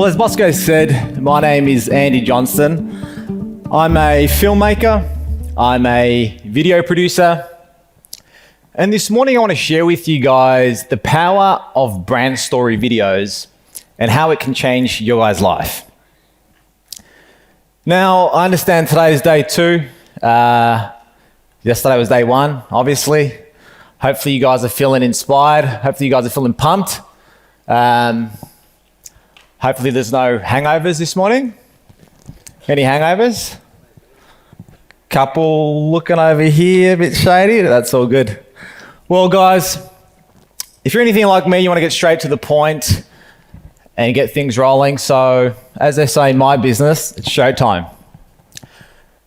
Well, as Bosco said, my name is Andy Johnston. I'm a filmmaker, I'm a video producer, and this morning I want to share with you guys the power of brand story videos and how it can change your guys' life. Now, I understand today is day 2. Yesterday was day 1, obviously. Hopefully you guys are feeling inspired. Hopefully you guys are feeling pumped. Hopefully there's no hangovers this morning. Any hangovers? Couple looking over here, a bit shady. That's all good. Well, guys, if you're anything like me, you want to get straight to the point and get things rolling. So, as they say in my business, it's showtime.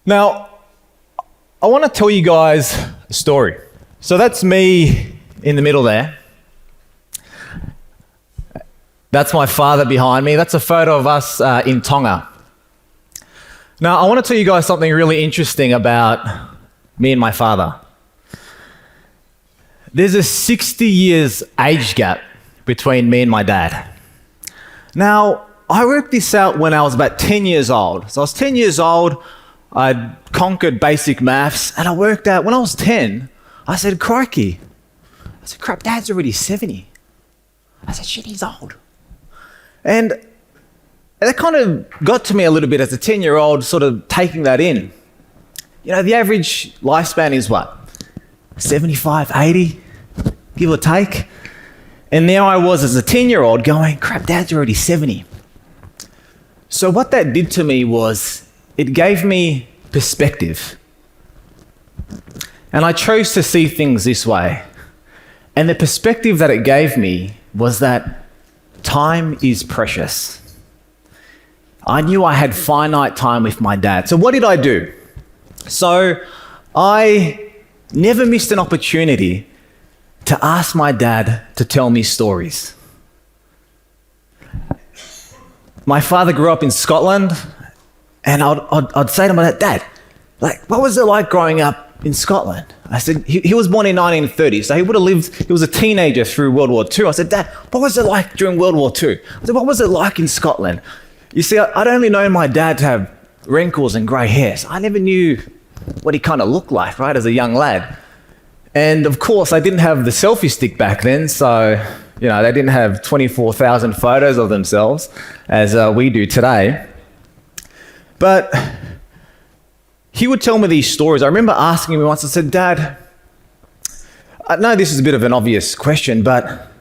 Now, I want to tell you guys a story. So that's me in the middle there. That's my father behind me. That's a photo of us in Tonga. Now, I want to tell you guys something really interesting about me and my father. There's a 60 years age gap between me and my dad. Now, I worked this out when I was about 10 years old. So I was 10 years old, I'd conquered basic maths, and I worked out when I was 10, I said, crikey. I said, crap, Dad's already 70. I said, shit, he's old. And that kind of got to me a little bit as a 10-year-old, sort of taking that in. You know, the average lifespan is what? 75, 80, give or take. And there I was as a 10-year-old going, crap, Dad's already 70. So what that did to me was it gave me perspective. And I chose to see things this way. And the perspective that it gave me was that time is precious. I knew I had finite time with my dad. So what did I do? So I never missed an opportunity to ask my dad to tell me stories. My father grew up in Scotland, and I'd say to my dad, like, what was it like growing up in Scotland? I said, he was born in 1930, so he would have lived, he was a teenager through World War II. I said, Dad, what was it like during World War II? I said, what was it like in Scotland? You see, I'd only known my dad to have wrinkles and grey hair, so I never knew what he kind of looked like, right, as a young lad. And of course, I didn't have the selfie stick back then, so, you know, they didn't have 24,000 photos of themselves as we do today. But he would tell me these stories. I remember asking him once, I said, Dad, I know this is a bit of an obvious question, but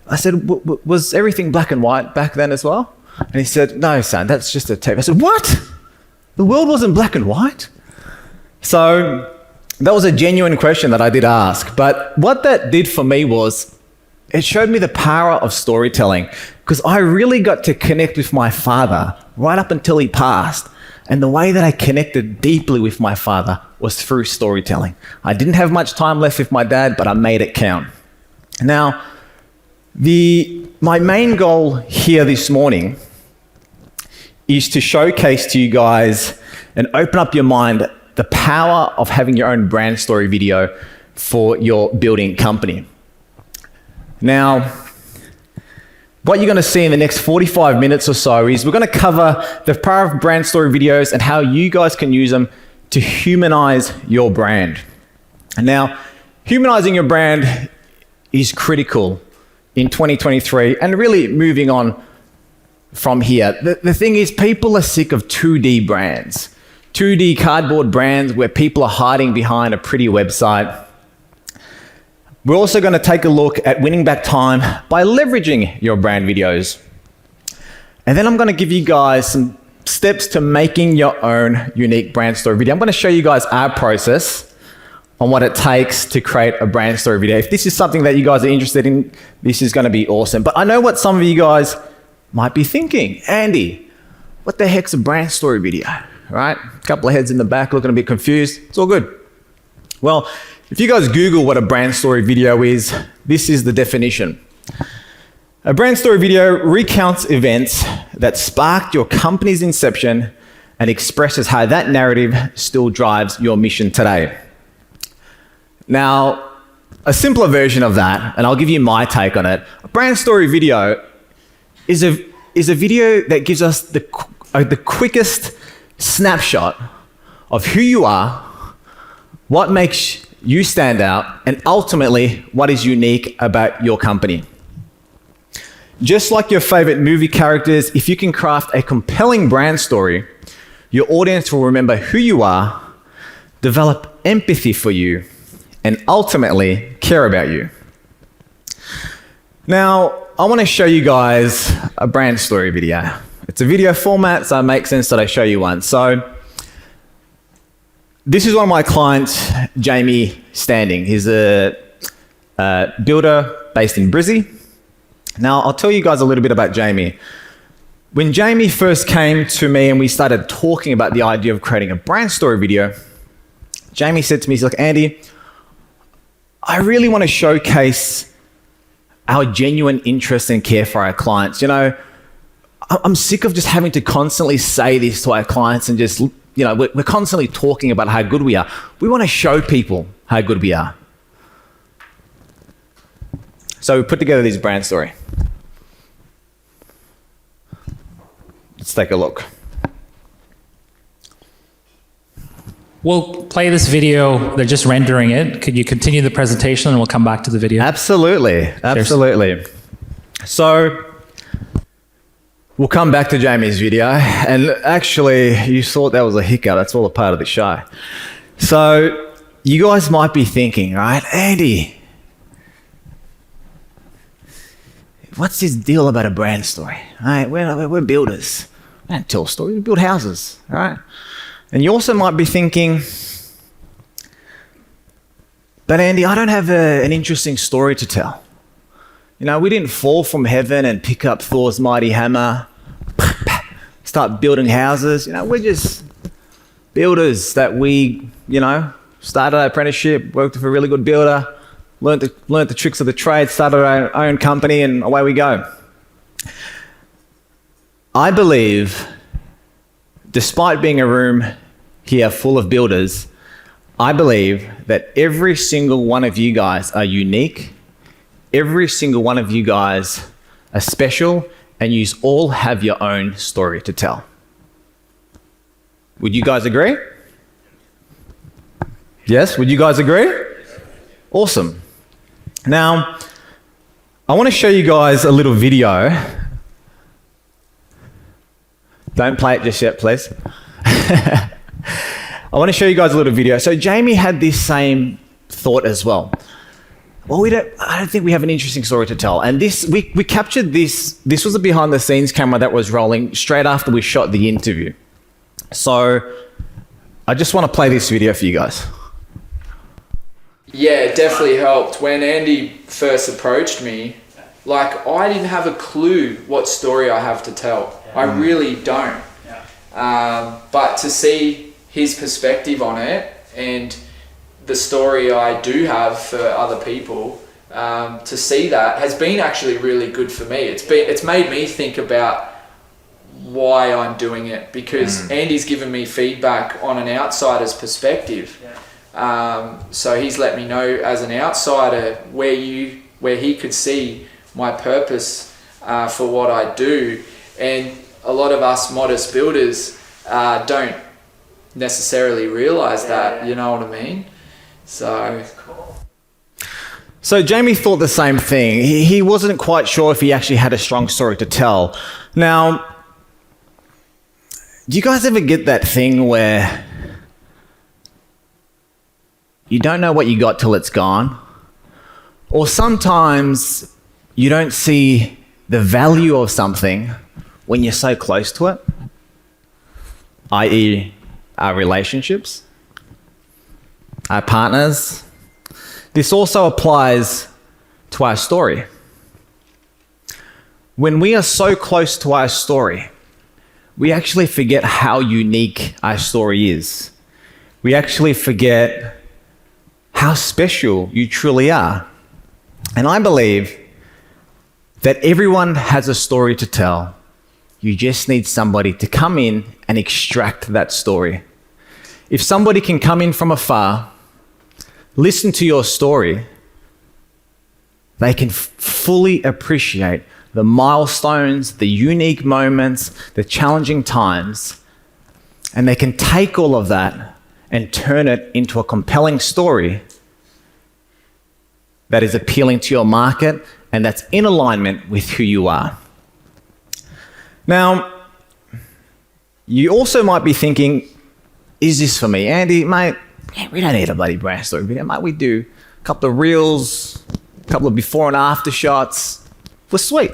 I said, was everything black and white back then as well? And he said, no, son, that's just a tape. I said, what? The world wasn't black and white? So that was a genuine question that I did ask. But what that did for me was it showed me the power of storytelling, because I really got to connect with my father right up until he passed. And the way that I connected deeply with my father was through storytelling. I didn't have much time left with my dad, but I made it count. Now, my main goal here this morning is to showcase to you guys and open up your mind the power of having your own brand story video for your building company. Now, what you're going to see in the next 45 minutes or so is we're going to cover the power of brand story videos and how you guys can use them to humanize your brand. And now, humanizing your brand is critical in 2023 and really moving on from here. The thing is, people are sick of 2D brands, 2D cardboard brands where people are hiding behind a pretty website. We're also going to take a look at winning back time by leveraging your brand videos. And then I'm going to give you guys some steps to making your own unique brand story video. I'm going to show you guys our process on what it takes to create a brand story video. If this is something that you guys are interested in, this is going to be awesome. But I know what some of you guys might be thinking. Andy, what the heck's a brand story video, right? A couple of heads in the back looking a bit confused. It's all good. Well, if you guys Google what a brand story video is, this is the definition. A brand story video recounts events that sparked your company's inception and expresses how that narrative still drives your mission today. Now, a simpler version of that, and I'll give you my take on it, a brand story video is a is a video that gives us the quickest snapshot of who you are, what makes you stand out, and ultimately what is unique about your company. Just like your favorite movie characters, if you can craft a compelling brand story, your audience will remember who you are, develop empathy for you, and ultimately care about you. Now, I want to show you guys a brand story video. It's a video format, so it makes sense that I show you one. So, this is one of my clients, Jamie Standing. He's a builder based in Brizzy. Now, I'll tell you guys a little bit about Jamie. When Jamie first came to me and we started talking about the idea of creating a brand story video, Jamie said to me, he's like, Andy, I really want to showcase our genuine interest and care for our clients. You know, I'm sick of just having to constantly say this to our clients and just, we're constantly talking about how good we are. We want to show people how good we are. So we put together this brand story. Let's take a look. We'll play this video. They're just rendering it. Could you continue the presentation and we'll come back to the video? Absolutely. Absolutely. So we'll come back to Jamie's video. And actually, you thought that was a hiccup. That's all a part of the show. So you guys might be thinking, right, Andy, what's this deal about a brand story? All right, we're builders. We don't tell stories, we build houses, all right? And you also might be thinking, but Andy, I don't have an interesting story to tell. You know, we didn't fall from heaven and pick up Thor's mighty hammer, start building houses. You know, we're just builders that we, started our apprenticeship, worked with a really good builder, learned the tricks of the trade, started our own company, and away we go. I believe, despite being a room here full of builders, I believe that every single one of you guys are unique. Every single one of you guys are special, and you all have your own story to tell. Would you guys agree? Yes, would you guys agree? Awesome. Now, I want to show you guys a little video. Don't play it just yet, please. I want to show you guys a little video. So Jamie had this same thought as well. Well, I don't think we have an interesting story to tell. And we captured this. This was a behind the scenes camera that was rolling straight after we shot the interview. So I just want to play this video for you guys. Yeah, it definitely helped. When Andy first approached me, I didn't have a clue what story I have to tell. I really don't. But to see his perspective on it and the story I do have for other people, to see that has been actually really good for me. It's made me think about why I'm doing it, because Andy's given me feedback on an outsider's perspective. So he's let me know as an outsider where he could see my purpose for what I do. And a lot of us modest builders don't necessarily realize that, you know what I mean? So Jamie thought the same thing. He wasn't quite sure if he actually had a strong story to tell. Now, do you guys ever get that thing where you don't know what you got till it's gone? Or sometimes you don't see the value of something when you're so close to it, i.e. our relationships, our partners. This also applies to our story. When we are so close to our story, we actually forget how unique our story is. We actually forget how special you truly are. And I believe that everyone has a story to tell. You just need somebody to come in and extract that story. If somebody can come in from afar, listen to your story, they can fully appreciate the milestones, the unique moments, the challenging times, and they can take all of that and turn it into a compelling story that is appealing to your market and that's in alignment with who you are. Now, you also might be thinking, is this for me? Andy, mate, we don't need a bloody brand story video, mate. We do a couple of reels, a couple of before and after shots. We're sweet.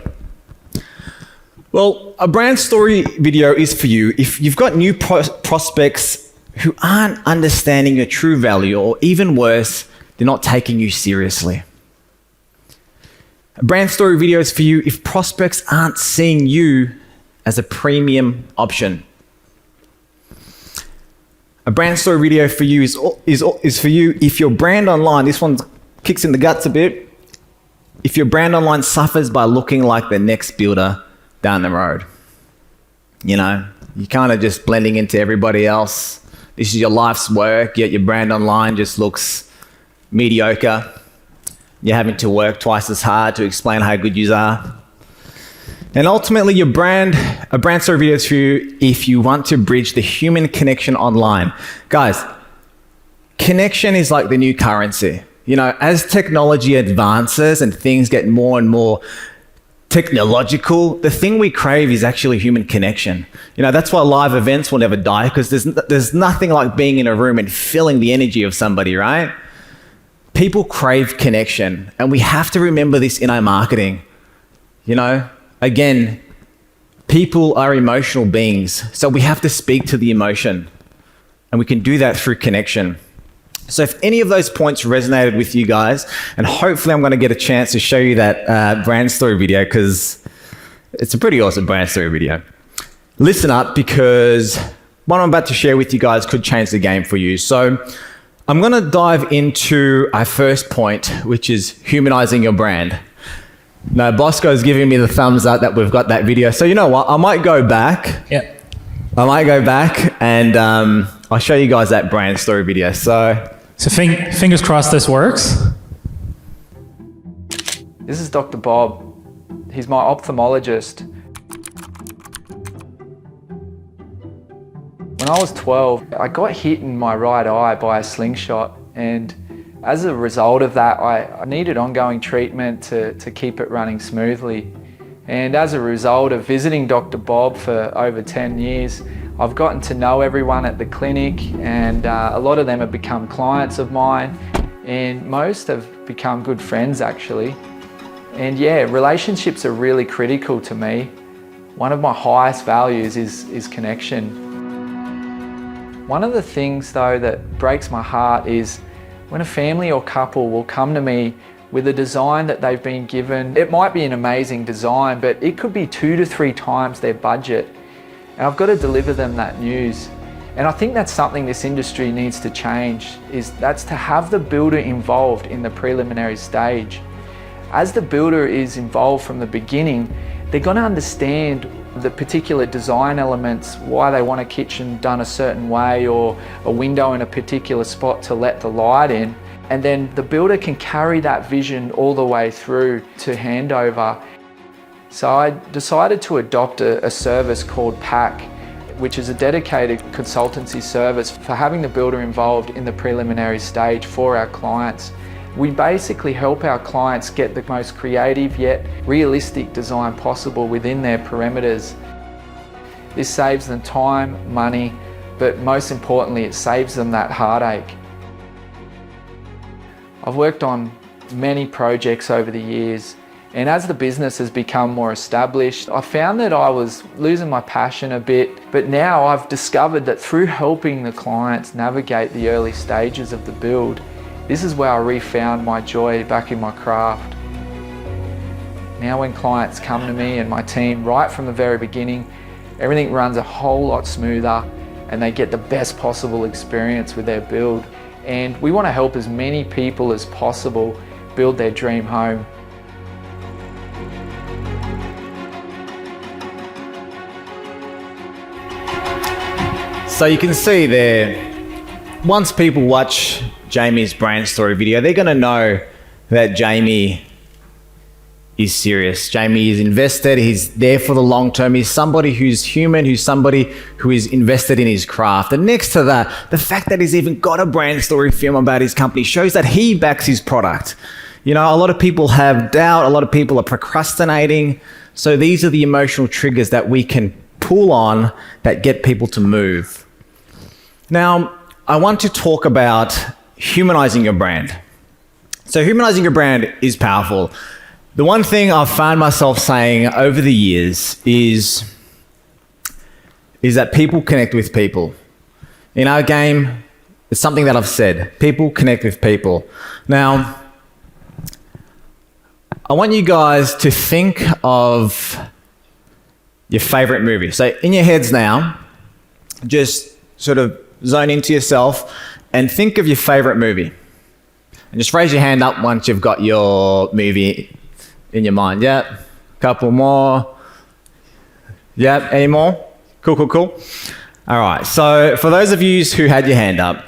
Well, a brand story video is for you if you've got new prospects who aren't understanding your true value, or even worse, they're not taking you seriously. A brand story video is for you if prospects aren't seeing you as a premium option. A brand story video for you is for you if your brand online, this one kicks in the guts a bit, if your brand online suffers by looking like the next builder down the road. You know, you're kind of just blending into everybody else. This is your life's work, yet your brand online just looks mediocre. You're having to work twice as hard to explain how good you are. And ultimately, a brand story video is for you if you want to bridge the human connection online. Guys, connection is like the new currency. You know, as technology advances and things get more and more technological, the thing we crave is actually human connection. You know, that's why live events will never die, because there's nothing like being in a room and feeling the energy of somebody, right? People crave connection, and we have to remember this in our marketing. You know, again, people are emotional beings, so we have to speak to the emotion, and we can do that through connection. So if any of those points resonated with you guys, and hopefully I'm going to get a chance to show you that brand story video, because it's a pretty awesome brand story video. Listen up, because what I'm about to share with you guys could change the game for you. So I'm going to dive into our first point, which is humanizing your brand. Now, Bosco's giving me the thumbs up that we've got that video. So you know what? I might go back. Yeah. I might go back and I'll show you guys that brand story video. So Fingers crossed this works. This is Dr. Bob. He's my ophthalmologist. When I was 12, I got hit in my right eye by a slingshot, and as a result of that, I needed ongoing treatment to keep it running smoothly. And as a result of visiting Dr. Bob for over 10 years, I've gotten to know everyone at the clinic, and a lot of them have become clients of mine, and most have become good friends actually. And yeah, relationships are really critical to me. One of my highest values is connection. One of the things though that breaks my heart is when a family or couple will come to me with a design that they've been given. It might be an amazing design, but it could be 2 to 3 times their budget. And I've got to deliver them that news. And I think that's something this industry needs to change, that's to have the builder involved in the preliminary stage. As the builder is involved from the beginning, they're going to understand the particular design elements, why they want a kitchen done a certain way or a window in a particular spot to let the light in. And then the builder can carry that vision all the way through to handover. So I decided to adopt a service called PAC, which is a dedicated consultancy service for having the builder involved in the preliminary stage for our clients. We basically help our clients get the most creative yet realistic design possible within their parameters. This saves them time, money, but most importantly, it saves them that heartache. I've worked on many projects over the years, and as the business has become more established, I found that I was losing my passion a bit, but now I've discovered that through helping the clients navigate the early stages of the build, this is where I refound my joy back in my craft. Now when clients come to me and my team right from the very beginning, everything runs a whole lot smoother and they get the best possible experience with their build. And we want to help as many people as possible build their dream home. So you can see there, once people watch Jamie's brand story video, they're going to know that Jamie is serious. Jamie is invested. He's there for the long term. He's somebody who's human, who's somebody who is invested in his craft. And next to that, the fact that he's even got a brand story film about his company shows that he backs his product. You know, a lot of people have doubt. A lot of people are procrastinating. So these are the emotional triggers that we can pull on that get people to move. Now, I want to talk about humanizing your brand. So humanizing your brand is powerful. The one thing I've found myself saying over the years is that people connect with people. In our game, it's something that I've said. People connect with people. Now, I want you guys to think of your favorite movie. So in your heads now, just sort of zone into yourself and think of your favorite movie. And just raise your hand up once you've got your movie in your mind. Yep. Couple more. Yep. Any more? Cool. All right. So for those of you who had your hand up,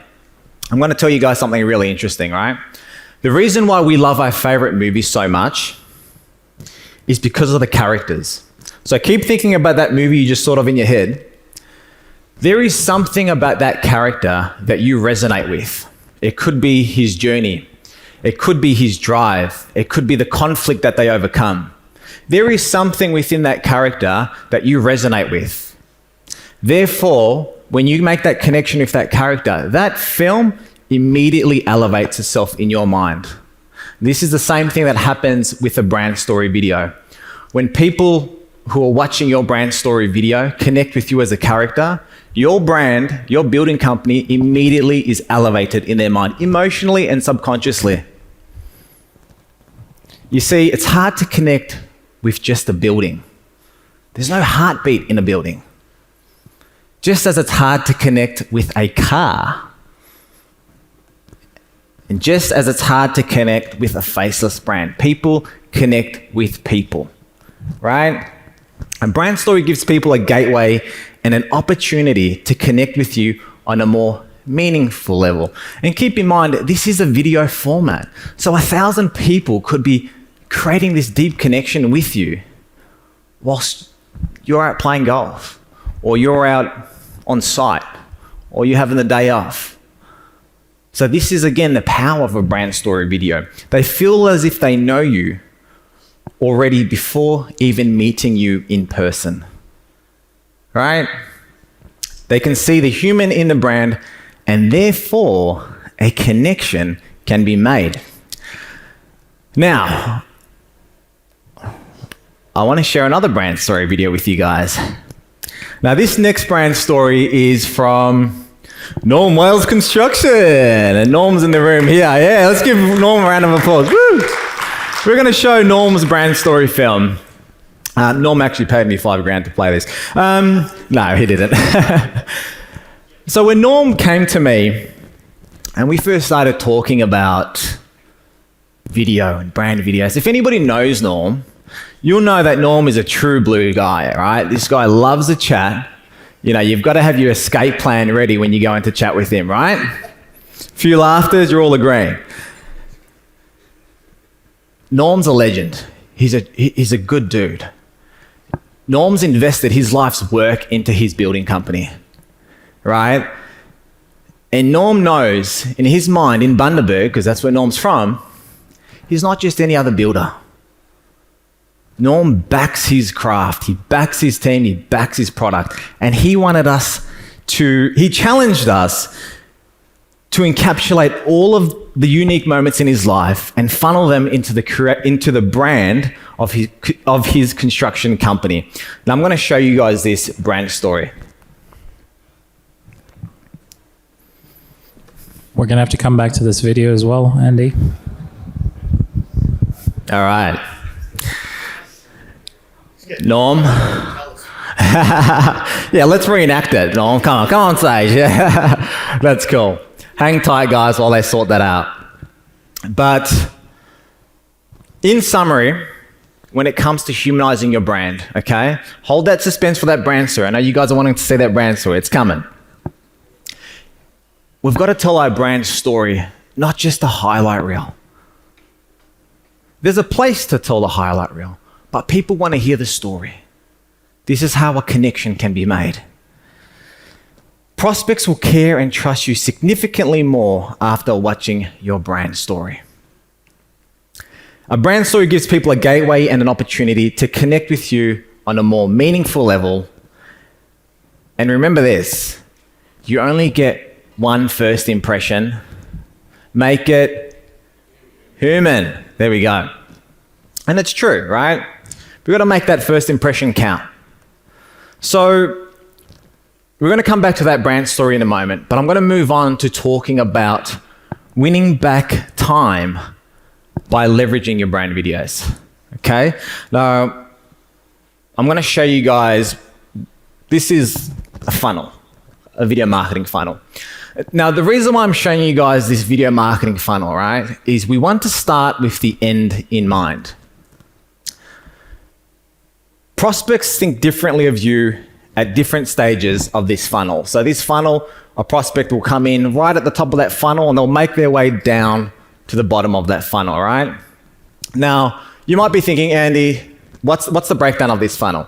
I'm going to tell you guys something really interesting, right? The reason why we love our favorite movies so much is because of the characters. So keep thinking about that movie you just sort of in your head. There is something about that character that you resonate with. It could be his journey. It could be his drive. It could be the conflict that they overcome. There is something within that character that you resonate with. Therefore, when you make that connection with that character, that film immediately elevates itself in your mind. This is the same thing that happens with a brand story video. When people who are watching your brand story video connect with you as a character, your brand, your building company immediately is elevated in their mind, emotionally and subconsciously. You see, it's hard to connect with just a building. There's no heartbeat in a building. Just as it's hard to connect with a car. And just as it's hard to connect with a faceless brand. People connect with people, right? And brand story gives people a gateway and an opportunity to connect with you on a more meaningful level. And keep in mind, this is a video format. So 1,000 people could be creating this deep connection with you whilst you're out playing golf, or you're out on site, or you're having the day off. So this is, again, the power of a brand story video. They feel as if they know you already before even meeting you in person, right? They can see the human in the brand, and therefore a connection can be made. Now, I want to share another brand story video with you guys. Now, this next brand story is from Norm Wales Construction, and Norm's in the room here. Yeah, let's give Norm a round of applause. Woo! We're going to show Norm's brand story film. Norm actually paid me $5,000 to play this. No, he didn't. So when Norm came to me and we first started talking about video and brand videos, if anybody knows Norm, you'll know that Norm is a true blue guy, right? This guy loves a chat. You know, you've got to have your escape plan ready when you go into chat with him, right? A few laughters, you're all agreeing. Norm's a legend. He's a good dude. Norm's invested his life's work into his building company, right? And Norm knows in his mind, in Bundaberg, because that's where Norm's from, he's not just any other builder. Norm backs his craft, he backs his team, he backs his product, and he challenged us to encapsulate all of the unique moments in his life and funnel them into the brand of his construction company. Now I'm going to show you guys this brand story. We're going to have to come back to this video as well, Andy. All right. Norm. Yeah, let's reenact it. Norm, come on stage. Yeah, that's cool. Hang tight, guys, while they sort that out. But in summary, when it comes to humanizing your brand, okay, hold that suspense for that brand story. I know you guys are wanting to see that brand story. It's coming. We've got to tell our brand story, not just a highlight reel. There's a place to tell the highlight reel, but people want to hear the story. This is how a connection can be made. Prospects will care and trust you significantly more after watching your brand story. A brand story gives people a gateway and an opportunity to connect with you on a more meaningful level. And remember this, you only get one first impression. Make it human. There we go. And it's true, right? We've got to make that first impression count. So we're going to come back to that brand story in a moment, but I'm going to move on to talking about winning back time by leveraging your brand videos. Okay? Now, I'm going to show you guys, this is a funnel, a video marketing funnel. Now, the reason why I'm showing you guys this video marketing funnel, right, is we want to start with the end in mind. Prospects think differently of you at different stages of this funnel. So this funnel, a prospect will come in right at the top of that funnel and they'll make their way down to the bottom of that funnel, right? Now, you might be thinking, Andy, what's the breakdown of this funnel?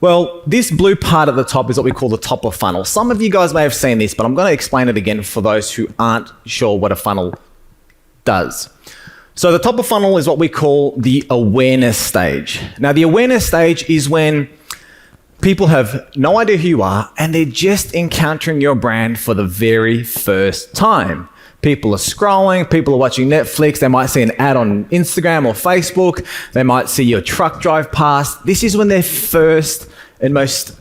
Well, this blue part at the top is what we call the top of funnel. Some of you guys may have seen this, but I'm going to explain it again for those who aren't sure what a funnel does. So the top of funnel is what we call the awareness stage. Now, the awareness stage is when people have no idea who you are and they're just encountering your brand for the very first time. People are scrolling, people are watching Netflix, they might see an ad on Instagram or Facebook, they might see your truck drive past. This is when they're first and most,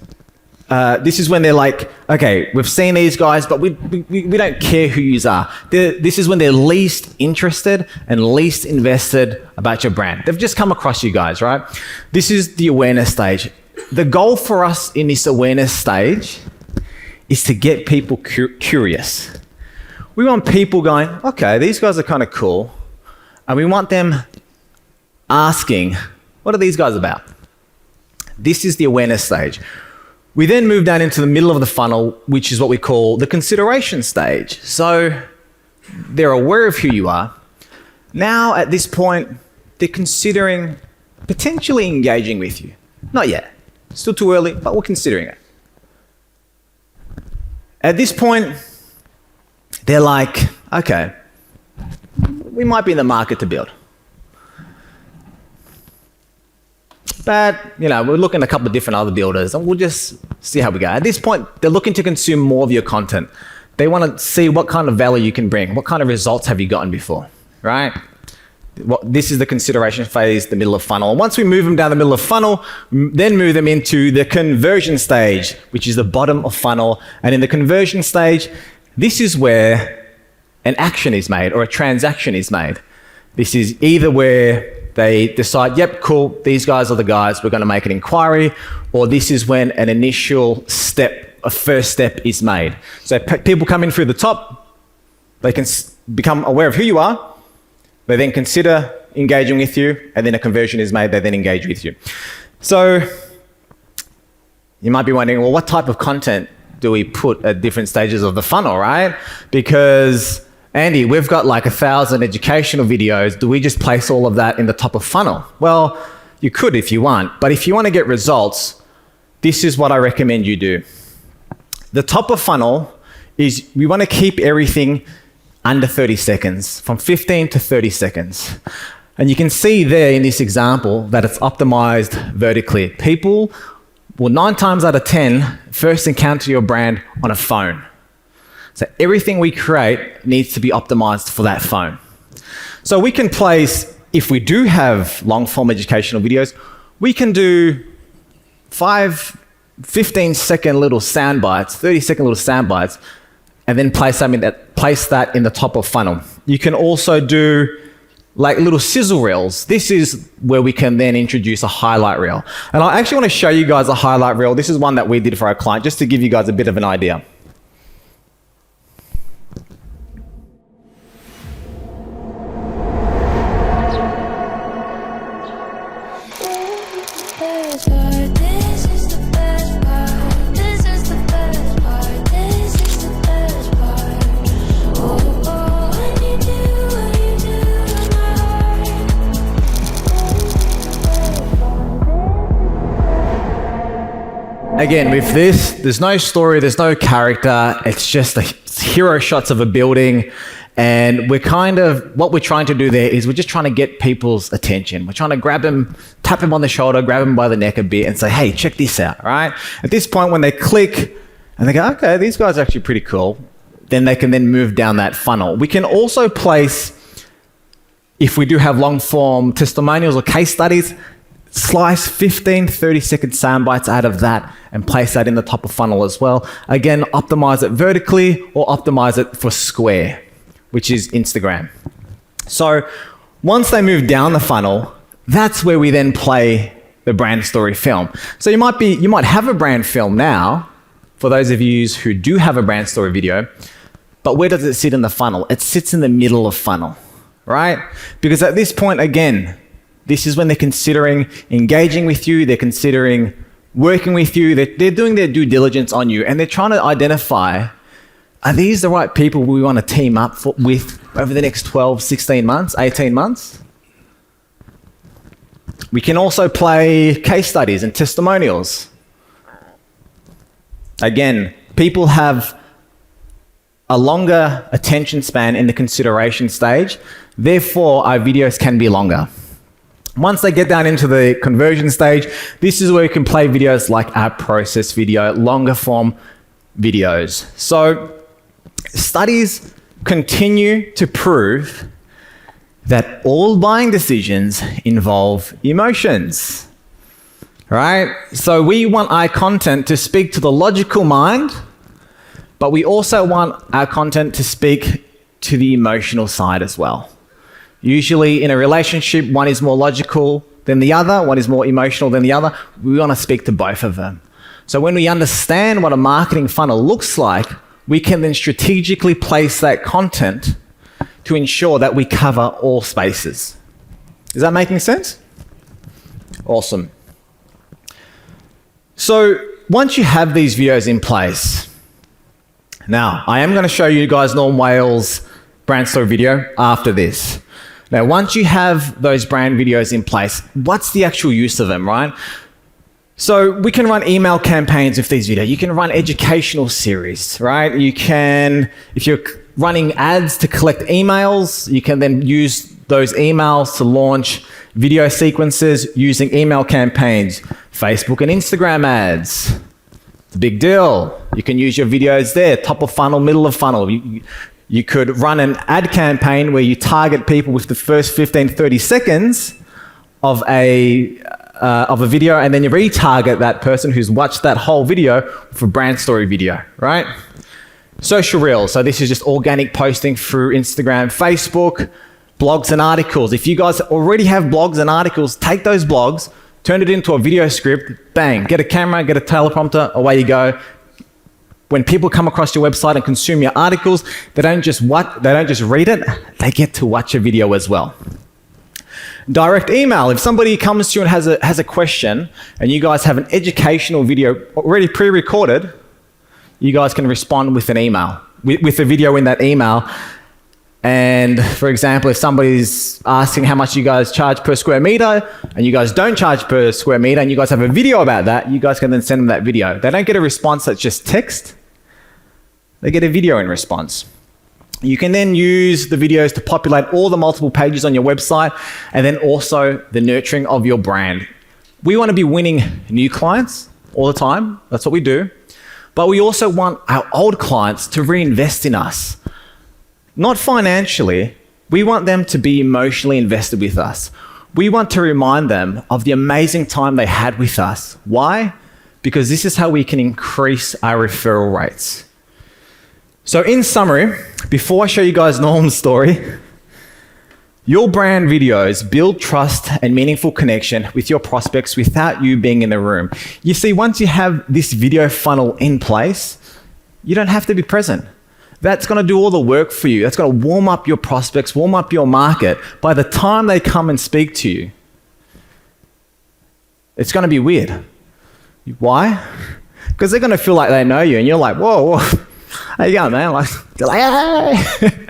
this is when they're like, okay, we've seen these guys, but we don't care who you are. This is when they're least interested and least invested about your brand. They've just come across you guys, right? This is the awareness stage. The goal for us in this awareness stage is to get people curious. We want people going, okay, these guys are kind of cool. And we want them asking, what are these guys about? This is the awareness stage. We then move down into the middle of the funnel, which is what we call the consideration stage. So they're aware of who you are. Now, at this point, they're considering potentially engaging with you. Not yet. Still too early, but we're considering it. At this point, they're like, okay, we might be in the market to build. But, we're looking at a couple of different other builders and we'll just see how we go. At this point, they're looking to consume more of your content. They want to see what kind of value you can bring. What kind of results have you gotten before, right? This is the consideration phase, the middle of funnel. And once we move them down the middle of funnel, then move them into the conversion stage, which is the bottom of funnel. And in the conversion stage, this is where an action is made or a transaction is made. This is either where they decide, yep, cool, these guys are the guys, we're going to make an inquiry, or this is when an initial step, a first step is made. So people come in through the top, they can become aware of who you are, they then consider engaging with you, and then a conversion is made, they then engage with you. So you might be wondering, well, what type of content do we put at different stages of the funnel, right? Because, Andy, we've got like 1,000 educational videos. Do we just place all of that in the top of funnel? Well, you could if you want, but if you want to get results, this is what I recommend you do. The top of funnel is we want to keep everything under 30 seconds, from 15 to 30 seconds. And you can see there in this example that it's optimized vertically. People will 9 times out of 10 first encounter your brand on a phone. So everything we create needs to be optimized for that phone. So we can place, if we do have long form educational videos, we can do 15-second little sound bites, 30-second little sound bites, and then place that in the top of funnel. You can also do like little sizzle reels. This is where we can then introduce a highlight reel. And I actually want to show you guys a highlight reel. This is one that we did for our client, just to give you guys a bit of an idea. Again, with this, there's no story, there's no character. It's just the hero shots of a building. And what we're trying to do there is we're just trying to get people's attention. We're trying to grab them, tap them on the shoulder, grab them by the neck a bit and say, hey, check this out, right? At this point, when they click and they go, okay, these guys are actually pretty cool, then they can then move down that funnel. We can also place, if we do have long form testimonials or case studies, slice 15, 30-second sound bites out of that and place that in the top of funnel as well. Again, optimize it vertically or optimize it for square, which is Instagram. So once they move down the funnel, that's where we then play the brand story film. So you might have a brand film now, for those of you who do have a brand story video, but where does it sit in the funnel? It sits in the middle of funnel, right? Because at this point, again, this is when they're considering engaging with you, they're considering working with you, they're doing their due diligence on you, and they're trying to identify, are these the right people we want to team up with over the next 12, 16 months, 18 months? We can also play case studies and testimonials. Again, people have a longer attention span in the consideration stage, therefore our videos can be longer. Once they get down into the conversion stage, this is where we can play videos like our process video, longer form videos. So studies continue to prove that all buying decisions involve emotions, right? So we want our content to speak to the logical mind, but we also want our content to speak to the emotional side as well. Usually in a relationship, one is more logical than the other, one is more emotional than the other. We want to speak to both of them. So when we understand what a marketing funnel looks like, we can then strategically place that content to ensure that we cover all spaces. Is that making sense? Awesome. So once you have these videos in place, now I am going to show you guys Norm Wales' brand story video after this. Now, once you have those brand videos in place, what's the actual use of them, right? So we can run email campaigns with these videos. You can run educational series, right? You can, if you're running ads to collect emails, you can then use those emails to launch video sequences using email campaigns, Facebook and Instagram ads. It's a big deal. You can use your videos there, top of funnel, middle of funnel. You could run an ad campaign where you target people with the first 15, 30 seconds of a video, and then you retarget that person who's watched that whole video for brand story video, right? Social Reels. So this is just organic posting through Instagram, Facebook, blogs and articles. If you guys already have blogs and articles, take those blogs, turn it into a video script, bang, get a camera, get a teleprompter, away you go. When people come across your website and consume your articles, they don't just read it, they get to watch a video as well. Direct email. If somebody comes to you and has a question and you guys have an educational video already pre-recorded, you guys can respond with an email, with a video in that email. And for example, if somebody's asking how much you guys charge per square meter and you guys don't charge per square meter and you guys have a video about that, you guys can then send them that video. They don't get a response that's just text. They get a video in response. You can then use the videos to populate all the multiple pages on your website and then also the nurturing of your brand. We want to be winning new clients all the time. That's what we do. But we also want our old clients to reinvest in us. Not financially. We want them to be emotionally invested with us. We want to remind them of the amazing time they had with us. Why? Because this is how we can increase our referral rates. So in summary, before I show you guys Norm's story, your brand videos build trust and meaningful connection with your prospects without you being in the room. You see, once you have this video funnel in place, you don't have to be present. That's going to do all the work for you. That's going to warm up your prospects, warm up your market. By the time they come and speak to you, it's going to be weird. Why? Because they're going to feel like they know you and you're like, whoa, how you going, man? They're like, hey.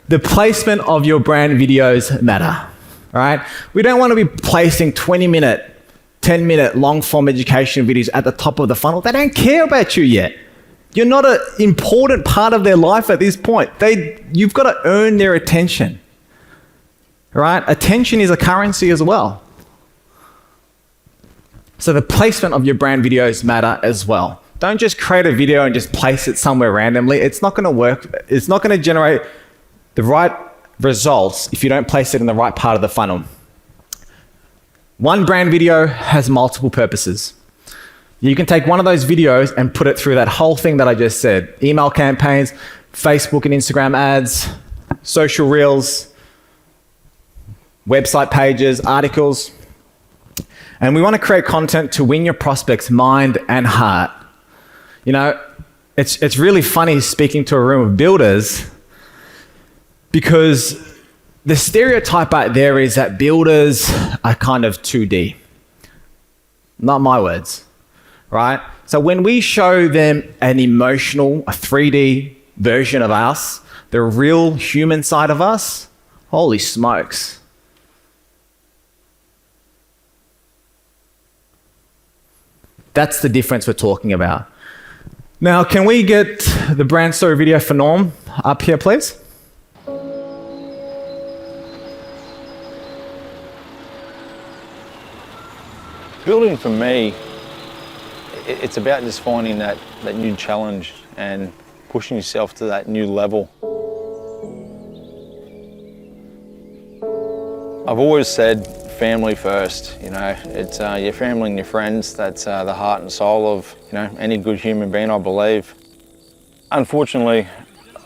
The placement of your brand videos matter, right? We don't want to be placing 20-minute 10-minute long form education videos at the top of the funnel. They don't care about you yet. You're not an important part of their life at this point. You've got to earn their attention, right? Attention is a currency as well. So the placement of your brand videos matter as well. Don't just create a video and just place it somewhere randomly. It's not going to work. It's not going to generate the right results if you don't place it in the right part of the funnel. One brand video has multiple purposes. You can take one of those videos and put it through that whole thing that I just said. Email campaigns, Facebook and Instagram ads, social reels, website pages, articles. And we want to create content to win your prospects' mind and heart. You know, it's really funny speaking to a room of builders because the stereotype out there is that builders are kind of 2D. Not my words, right? So when we show them an emotional, a 3D version of us, the real human side of us, holy smokes. That's the difference we're talking about. Now, can we get the brand story video for Norm up here, please? Building for me, it's about just finding that new challenge and pushing yourself to that new level. I've always said family first, you know, it's your family and your friends, that's the heart and soul of, you know, any good human being, I believe. Unfortunately,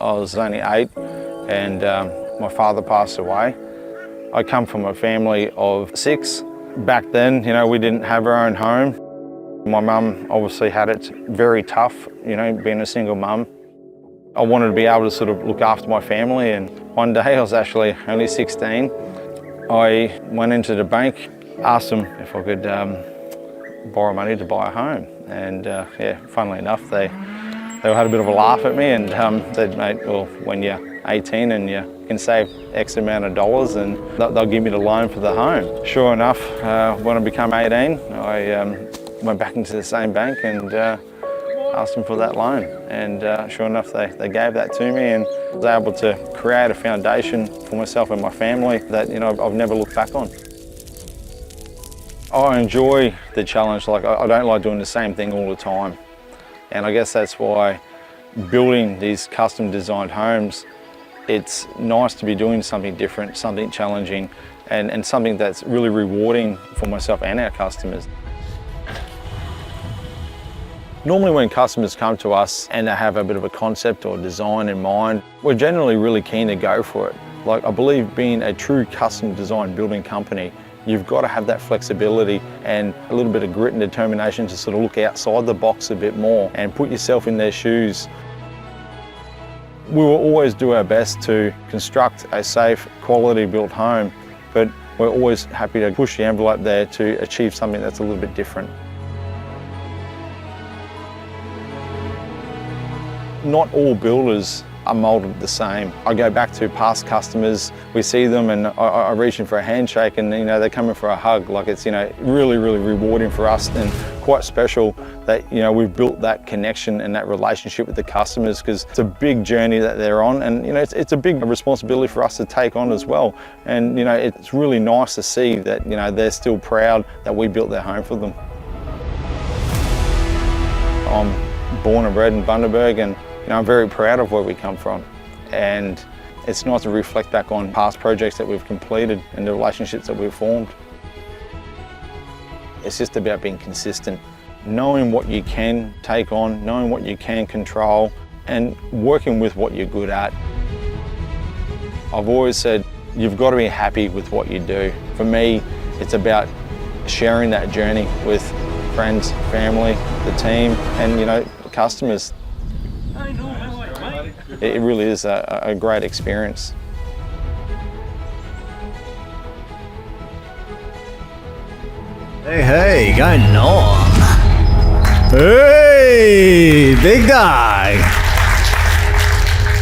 I was only 8 and my father passed away. I come from a family of 6. Back then, you know, we didn't have our own home. My mum obviously had it very tough, you know, being a single mum. I wanted to be able to sort of look after my family, and one day, I was actually only 16, I went into the bank, asked them if I could borrow money to buy a home. And yeah, funnily enough, they had a bit of a laugh at me and said, mate, well, when you're 18 and you can save X amount of dollars and they'll give me the loan for the home. Sure enough, when I became 18, I went back into the same bank and asked them for that loan. And sure enough, they gave that to me, and I was able to create a foundation for myself and my family that, you know, I've never looked back on. I enjoy the challenge. Like, I don't like doing the same thing all the time. And I guess that's why building these custom designed homes, it's nice to be doing something different, something challenging, and something that's really rewarding for myself and our customers. Normally when customers come to us and they have a bit of a concept or design in mind, we're generally really keen to go for it. Like, I believe being a true custom design building company, you've got to have that flexibility and a little bit of grit and determination to sort of look outside the box a bit more and put yourself in their shoes. We will always do our best to construct a safe, quality built home, but we're always happy to push the envelope there to achieve something that's a little bit different. Not all builders are moulded the same. I go back to past customers, we see them and I reach in for a handshake and, you know, they come in for a hug. Like, it's, you know, really, really rewarding for us and quite special that, you know, we've built that connection and that relationship with the customers, because it's a big journey that they're on, and, you know, it's a big responsibility for us to take on as well. And, you know, it's really nice to see that, you know, they're still proud that we built their home for them. I'm born and bred in Bundaberg, and you know, I'm very proud of where we come from, and it's nice to reflect back on past projects that we've completed and the relationships that we've formed. It's just about being consistent, knowing what you can take on, knowing what you can control, and working with what you're good at. I've always said, you've got to be happy with what you do. For me, it's about sharing that journey with friends, family, the team, and, you know, customers. It really is a great experience. Hey, go Norm. Hey, big guy.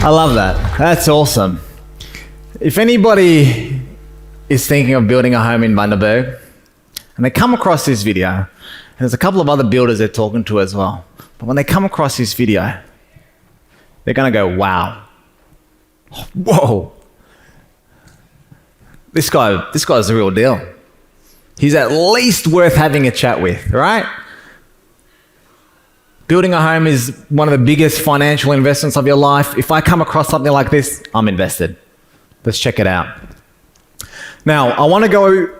I love that. That's awesome. If anybody is thinking of building a home in Bundaberg, and they come across this video, and there's a couple of other builders they're talking to as well. But when they come across this video, they're going to go, wow, whoa, this guy's the real deal. He's at least worth having a chat with, right? Building a home is one of the biggest financial investments of your life. If I come across something like this, I'm invested. Let's check it out. Now, I want to go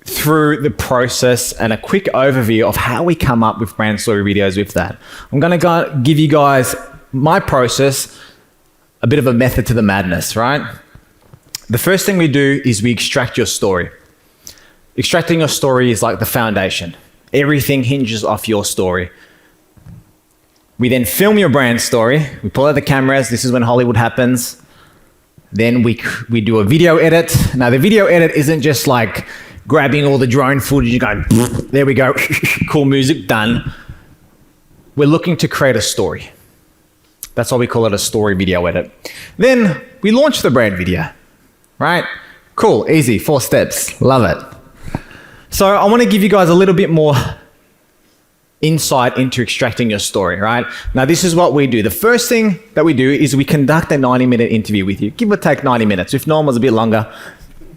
through the process and a quick overview of how we come up with brand story videos with that. I'm going to give you guys my process, a bit of a method to the madness, right? The first thing we do is we extract your story. Extracting your story is like the foundation. Everything hinges off your story. We then film your brand story. We pull out the cameras. This is when Hollywood happens. Then we do a video edit. Now, the video edit isn't just like grabbing all the drone footage and going, there we go, cool music, done. We're looking to create a story. That's why we call it a story video edit. Then we launch the brand video, right? Cool, easy, 4 steps, love it. So I want to give you guys a little bit more insight into extracting your story, right? Now, this is what we do. The first thing that we do is we conduct a 90-minute interview with you. Give or take 90 minutes. If normal was a bit longer,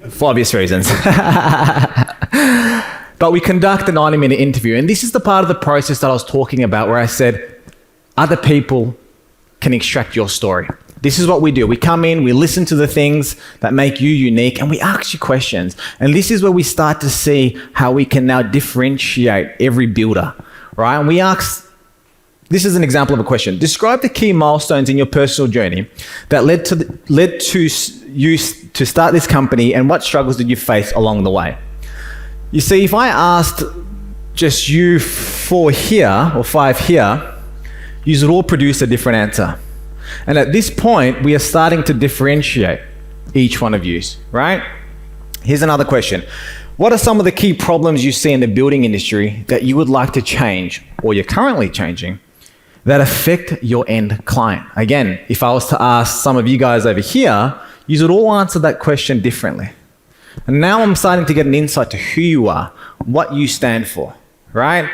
for obvious reasons. But we conduct a 90-minute interview. And this is the part of the process that I was talking about where I said, other people can extract your story. This is what we do. We come in, we listen to the things that make you unique, and we ask you questions. And this is where we start to see how we can now differentiate every builder, right? And we ask, this is an example of a question. Describe the key milestones in your personal journey that led to you to start this company, and what struggles did you face along the way? You see, if I asked just you 4 here or 5 here, you would all produce a different answer. And at this point, we are starting to differentiate each one of you, right? Here's another question. What are some of the key problems you see in the building industry that you would like to change, or you're currently changing, that affect your end client? Again, if I was to ask some of you guys over here, you would all answer that question differently. And now I'm starting to get an insight to who you are, what you stand for, right?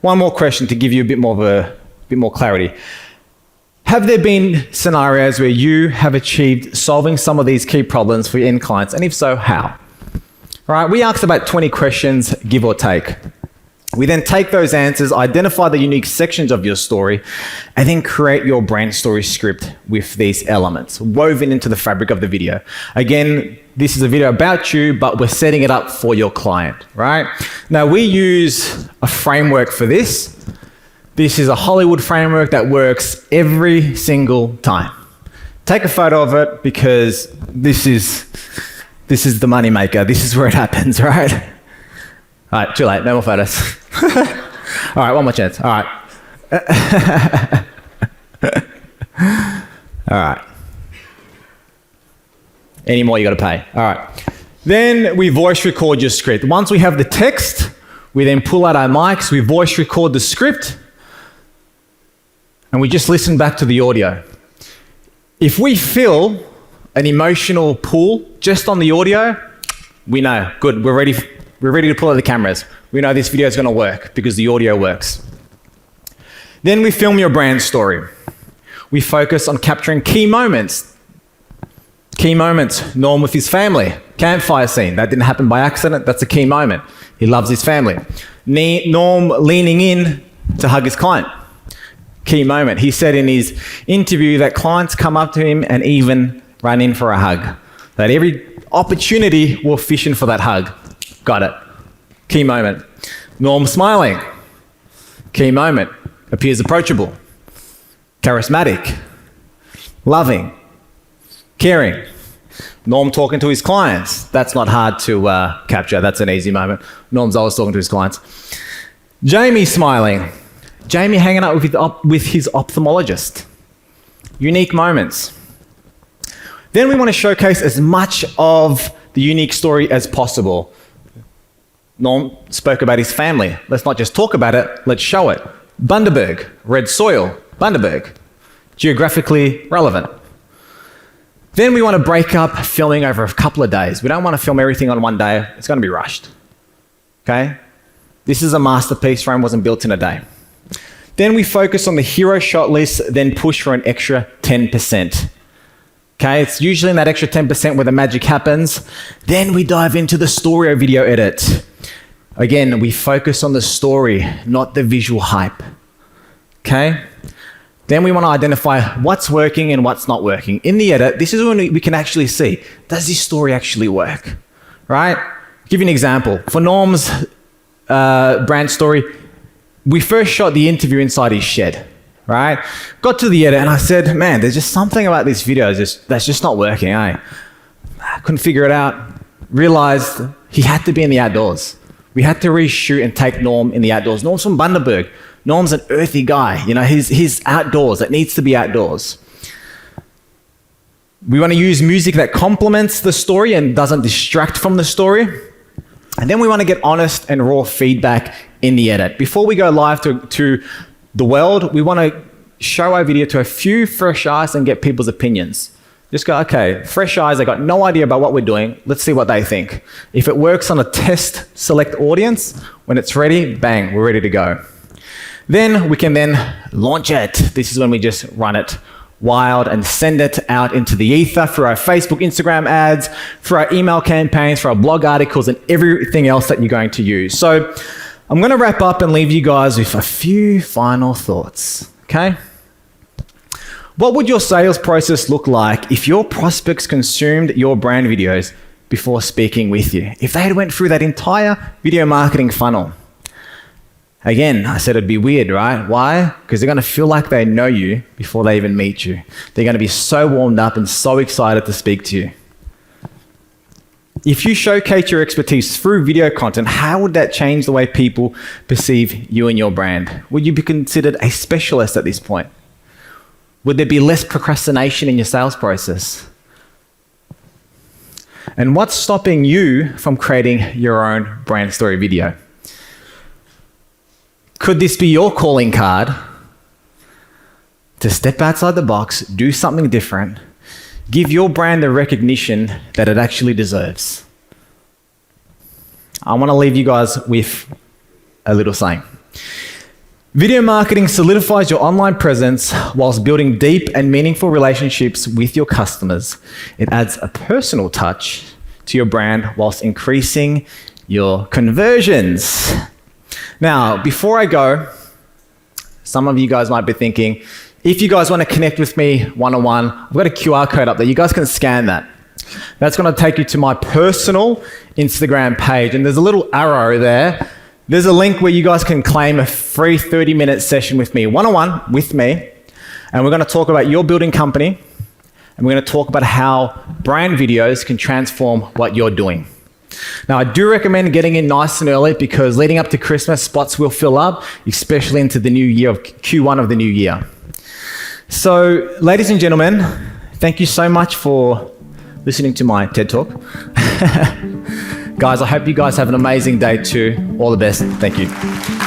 One more question to give you a bit more clarity. Have there been scenarios where you have achieved solving some of these key problems for your end clients? And if so, how? All right, we asked about 20 questions, give or take. We then take those answers, identify the unique sections of your story, and then create your brand story script with these elements woven into the fabric of the video. Again, this is a video about you, but we're setting it up for your client, right? Now, we use a framework for this. This is a Hollywood framework that works every single time. Take a photo of it because this is the money maker. This is where it happens, right? All right, too late. No more photos. All right, one more chance. All right. All right. Any more, you got to pay. All right. Then we voice record your script. Once we have the text, we then pull out our mics, we voice record the script, and we just listen back to the audio. If we feel an emotional pull just on the audio, we know, good, we're ready to pull out the cameras. We know this video is going to work because the audio works. Then we film your brand story. We focus on capturing key moments. Key moments, Norm with his family, campfire scene. That didn't happen by accident, that's a key moment. He loves his family. Norm leaning in to hug his client. Key moment. He said in his interview that clients come up to him and even run in for a hug. That every opportunity we're fishing for that hug. Got it. Key moment. Norm smiling. Key moment. Appears approachable. Charismatic. Loving. Caring. Norm talking to his clients. That's not hard to capture. That's an easy moment. Norm's always talking to his clients. Jamie smiling. Jamie hanging out with his ophthalmologist. Unique moments. Then we want to showcase as much of the unique story as possible. Norm spoke about his family. Let's not just talk about it, let's show it. Bundaberg, red soil, Bundaberg. Geographically relevant. Then we want to break up filming over a couple of days. We don't want to film everything on one day. It's going to be rushed. Okay? This is a masterpiece. Rome wasn't built in a day. Then we focus on the hero shot list, then push for an extra 10%. Okay, it's usually in that extra 10% where the magic happens. Then we dive into the story or video edit. Again, we focus on the story, not the visual hype. Okay? Then we want to identify what's working and what's not working. In the edit, this is when we can actually see, does this story actually work? Right? Give you an example. For Norm's brand story, we first shot the interview inside his shed. Right? Got to the edit and I said, man, there's just something about this video that's just not working. I couldn't figure it out. Realized he had to be in the outdoors. We had to reshoot and take Norm in the outdoors. Norm's from Bundaberg. Norm's an earthy guy. You know, he's outdoors. It needs to be outdoors. We want to use music that complements the story and doesn't distract from the story. And then we want to get honest and raw feedback in the edit. Before we go live to the world, we want to show our video to a few fresh eyes and get people's opinions. Just go, okay, fresh eyes, they got no idea about what we're doing. Let's see what they think. If it works on a test select audience, when it's ready, bang, we're ready to go. Then we can then launch it. This is when we just run it wild and send it out into the ether through our Facebook, Instagram ads, through our email campaigns, through our blog articles and everything else that you're going to use. So I'm going to wrap up and leave you guys with a few final thoughts, okay? What would your sales process look like if your prospects consumed your brand videos before speaking with you? If they had went through that entire video marketing funnel? Again, I said it'd be weird, right? Why? Because they're going to feel like they know you before they even meet you. They're going to be so warmed up and so excited to speak to you. If you showcase your expertise through video content, how would that change the way people perceive you and your brand? Would you be considered a specialist at this point? Would there be less procrastination in your sales process? And what's stopping you from creating your own brand story video? Could this be your calling card to step outside the box, do something different, give your brand the recognition that it actually deserves? I want to leave you guys with a little saying. Video marketing solidifies your online presence whilst building deep and meaningful relationships with your customers. It adds a personal touch to your brand whilst increasing your conversions. Now, before I go, some of you guys might be thinking, if you guys want to connect with me one-on-one, I've got a QR code up there. You guys can scan that. That's going to take you to my personal Instagram page. And there's a little arrow there. There's a link where you guys can claim a free 30-minute session with me, one-on-one with me. And we're going to talk about your building company. And we're going to talk about how brand videos can transform what you're doing. Now, I do recommend getting in nice and early because leading up to Christmas, spots will fill up, especially into the new year of Q1 of the new year. So, ladies and gentlemen, thank you so much for listening to my TED Talk. Guys, I hope you guys have an amazing day too. All the best. Thank you.